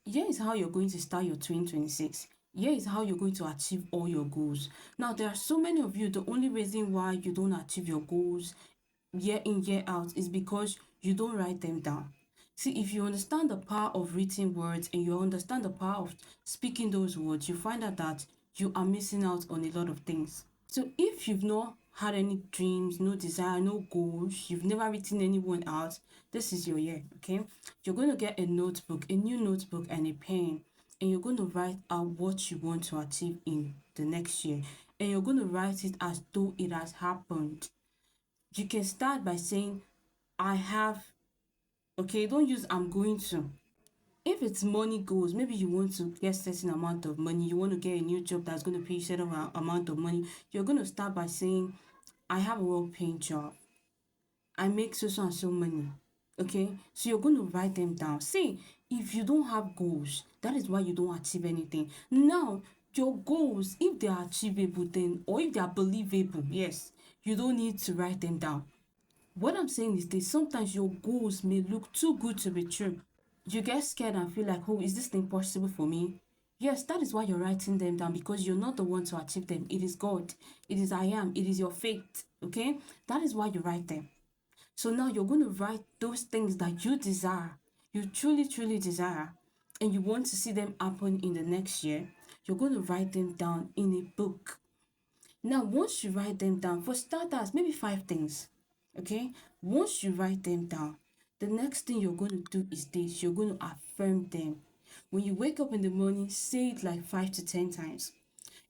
Here is how you're going to start your 2026. Here is how you're going to achieve all your goals. Now, there are so many of you, the only reason why you don't achieve your goals year in, year out is because you don't write them down. See, if you understand the power of written words and you understand the power of speaking those words, you find out that you are missing out on a lot of things. So if you've not had any dreams, no desire, no goals, you've never written anyone out, this is your year, okay? You're going to get a notebook, a new notebook and a pen, and you're going to write out what you want to achieve in the next year. And you're going to write it as though it has happened. You can start by saying, I have, okay, don't use I'm going to. If it's money goals, maybe you want to get certain amount of money, you want to get a new job that's going to pay you certain amount of money, you're going to start by saying, I have a well-paying job. I make so and so money. Okay, so you're going to write them down. See, if you don't have goals, that is why you don't achieve anything. Now, your goals, if they are achievable, then or if they are believable, yes, you don't need to write them down. What I'm saying is that sometimes your goals may look too good to be true. You get scared and feel like, oh, is this thing possible for me? Yes, that is why you're writing them down, because you're not the one to achieve them. It is God. It is I am. It is your fate. Okay? That is why you write them. So now you're going to write those things that you desire, you truly, truly desire, and you want to see them happen in the next year. You're going to write them down in a book. Now, once you write them down, for starters, maybe 5 things, okay? Once you write them down, the next thing you're going to do is this: you're going to affirm them. When you wake up in the morning, say it like 5 to 10 times.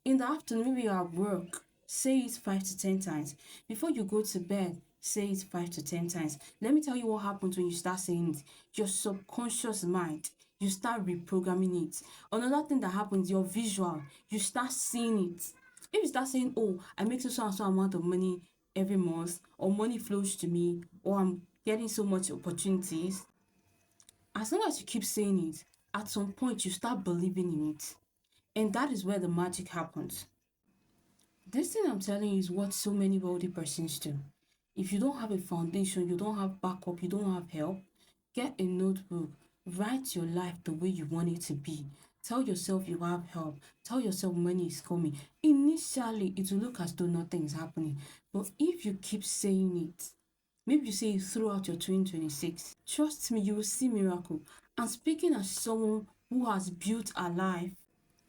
In the afternoon, maybe you're at work, say it 5 to 10 times. Before you go to bed, say it 5 to 10 times. Let me tell you what happens when you start saying it. Your subconscious mind, you start reprogramming it. Another thing that happens, your visual, you start seeing it. If you start saying, oh, I make so and so amount of money every month, or money flows to me, or I'm getting so much opportunities, as long as you keep saying it, at some point you start believing in it. And that is where the magic happens. This thing I'm telling you is what so many wealthy persons do. If you don't have a foundation, you don't have backup, you don't have help, get a notebook, write your life the way you want it to be. Tell yourself you have help. Tell yourself money is coming. Initially, it will look as though nothing is happening. But if you keep saying it, maybe you say it throughout your 2026, trust me, you will see miracle. And speaking as someone who has built a life,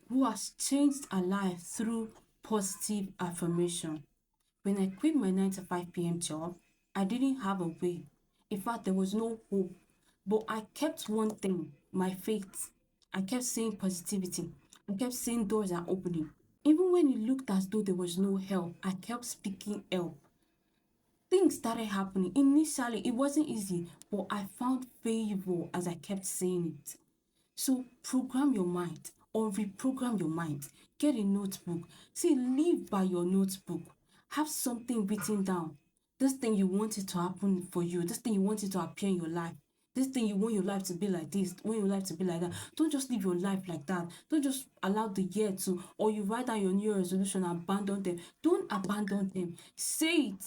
who has changed a life through positive affirmation. When I quit my 9 to 5 p.m. job, I didn't have a way. In fact, there was no hope. But I kept one thing, my faith. I kept saying positivity. I kept saying doors are opening. Even when it looked as though there was no help, I kept speaking help. Things started happening. Initially, it wasn't easy, but I found favor as I kept saying it. So program your mind or reprogram your mind. Get a notebook. See, live by your notebook. Have something written down. This thing you want it to happen for you. This thing you want it to appear in your life. This thing you want your life to be like this, want your life to be like that. Don't just live your life like that. Don't just allow the year to, or you write down your new resolution and abandon them. Don't abandon them. Say it.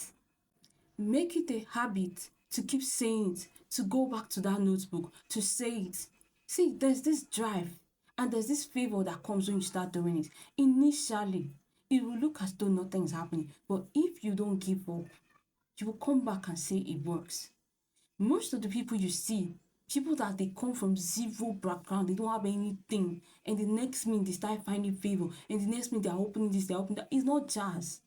Make it a habit to keep saying it, to go back to that notebook, to say it. See, there's this drive and there's this favor that comes when you start doing it. Initially, it will look as though nothing's happening, but if you don't give up, you will come back and say it works. Most of the people you see, people that they come from zero background, they don't have anything, and the next minute they start finding favor, and the next minute they're opening this, they're opening that. It's not jazz.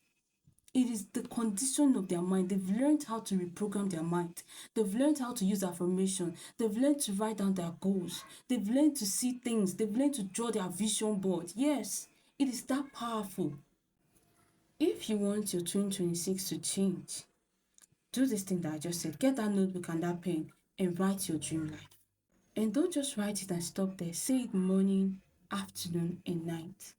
It is the condition of their mind. They've learned how to reprogram their mind. They've learned how to use affirmation. They've learned to write down their goals. They've learned to see things. They've learned to draw their vision board. Yes, it is that powerful. If you want your 2026 to change, do this thing that I just said. Get that notebook and that pen and write your dream life. And don't just write it and stop there. Say it morning, afternoon, and night.